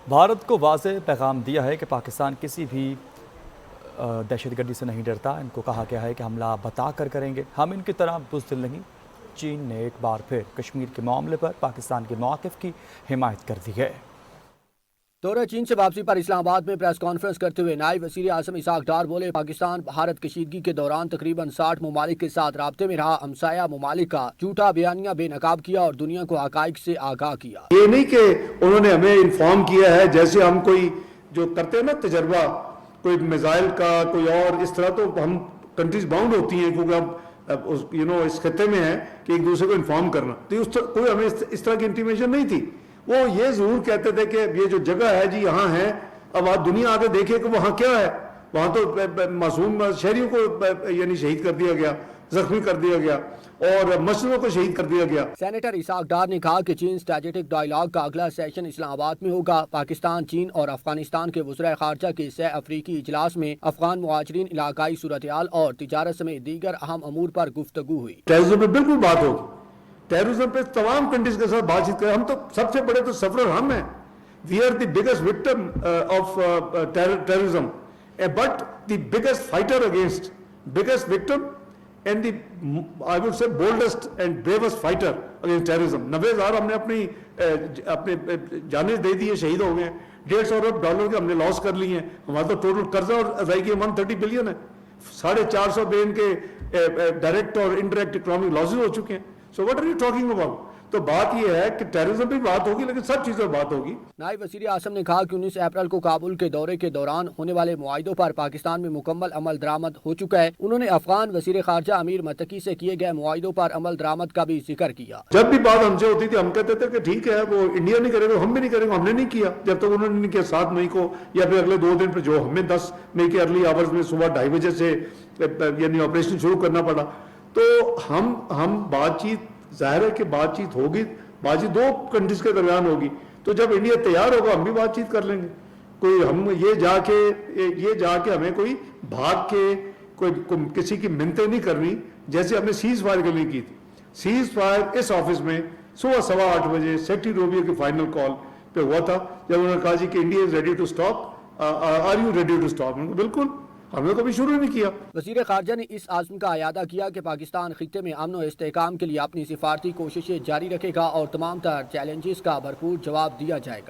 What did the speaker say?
بھارت کو واضح پیغام دیا ہے کہ پاکستان کسی بھی دہشت گردی سے نہیں ڈرتا۔ ان کو کہا گیا ہے کہ حملہ بتا کر کریں گے، ہم ان کی طرح بزدل نہیں۔ چین نے ایک بار پھر کشمیر کے معاملے پر پاکستان کے موقف کی حمایت کر دی ہے۔ دورہ چین سے واپسی پر اسلام آباد میں پریس کانفرنس کرتے ہوئے نائب وزیر اعظم اسحاق ڈار بولے، پاکستان بھارت کشیدگی کے دوران تقریباً 60 ممالک کے ساتھ رابطے میں رہا، ہمسایہ ممالک کا جھوٹا بیانیہ بے نقاب کیا اور دنیا کو حقائق سے آگاہ کیا۔ یہ نہیں کہ انہوں نے ہمیں انفارم کیا ہے جیسے ہم کوئی جو کرتے ہیں نا تجربہ کوئی میزائل کا کوئی اور اس طرح، تو ہم کنٹریز باؤنڈ ہوتی ہیں کیونکہ ہم اس خطے میں ہیں کہ ایک دوسرے کو انفارم کرنا، تو کوئی ہمیں اس طرح کی انٹیمیشن نہیں تھی۔ وہ یہ ضرور کہتے تھے کہ یہ جو جگہ ہے جی یہاں ہے، اب آپ دنیا آگے دیکھے کہ وہاں کیا ہے، وہاں تو معصوم شہریوں کو یعنی شہید کر دیا گیا، زخمی کر دیا گیا اور مسجدوں کو شہید کر دیا گیا۔ سینیٹر اسحاق ڈار نے کہا کہ چین اسٹریٹجک ڈائیلاگ کا اگلا سیشن اسلام آباد میں ہوگا۔ پاکستان، چین اور افغانستان کے وزرائے خارجہ کے سہ افریقی اجلاس میں افغان مہاجرین، علاقائی صورتحال اور تجارت سمیت دیگر اہم امور پر گفتگو ہوئی۔ ٹیررزم پہ بالکل بات ہوگی، ٹیررزم پہ تمام کنٹریز کے ساتھ بات چیت کریں۔ ہم تو سب سے بڑے تو سفرر ہم ہیں، we are the biggest victim of terrorism but the biggest fighter against, biggest victim and the I would say boldest and bravest fighter against terrorism. 90,000 ہم نے اپنے جانیں دے دی ہیں، شہید ہو گئے ہیں، $150 ارب کے ہم نے لاس کر لی ہیں۔ ہمارا تو ٹوٹل قرضہ اور ادائیگی 130 بلین ہے، 450 بلین کے ڈائریکٹ اور انڈائریکٹ اکنامک لاسز ہو چکے ہیں۔ So what are you talking about? تو بات یہ ہے کہ ٹیررزم بھی بات ہوگی لیکن سب چیزوں پر بات ہوگی۔ نائب وزیر اعظم نے کہا کہ 19 اپریل کو کابل کے دورے کے دوران ہونے والے معاہدوں پر پاکستان میں مکمل عمل درآمد ہو چکا ہے۔ انہوں نے افغان وزیر خارجہ امیر متقی سے کیے گئے معاہدوں پر عمل درآمد کا بھی ذکر کیا۔ جب بھی بات ہم سے ہوتی تھی ہم کہتے تھے کہ ٹھیک ہے وہ انڈیا نہیں کرے گا، ہم بھی نہیں کریں گے، ہم نے نہیں کیا جب تک انہوں نے نہیں کیا 7 مئی کو، یا پھر اگلے 2 دن پہ جو ہمیں 10 مئی کے ارلی آورز میں صبح 2:30 بجے سے یعنی آپریشن شروع کرنا پڑا۔ تو ہم بات چیت، ظاہر ہے کہ بات چیت ہوگی، بات چیت 2 کنٹریز کے درمیان ہوگی، تو جب انڈیا تیار ہوگا ہم بھی بات چیت کر لیں گے۔ کوئی ہم یہ جا کے ہمیں کوئی بھاگ کے کوئی کسی کی منتیں نہیں کرنی، جیسے ہم نے سیز فائر کے لیے کی تھی۔ سیز فائر اس آفس میں صبح 8:15 بجے سیکٹری روبیو کی فائنل کال پہ ہوا تھا، جب انہوں نے کہا جی کہ India is ready to stop, are you ready to stop? بالکل، ہم نے کبھی شروع نہیں کیا۔ وزیر خارجہ نے اس عزم کا اعادہ کیا کہ پاکستان خطے میں امن و استحکام کے لیے اپنی سفارتی کوششیں جاری رکھے گا اور تمام تر چیلنجز کا بھرپور جواب دیا جائے گا۔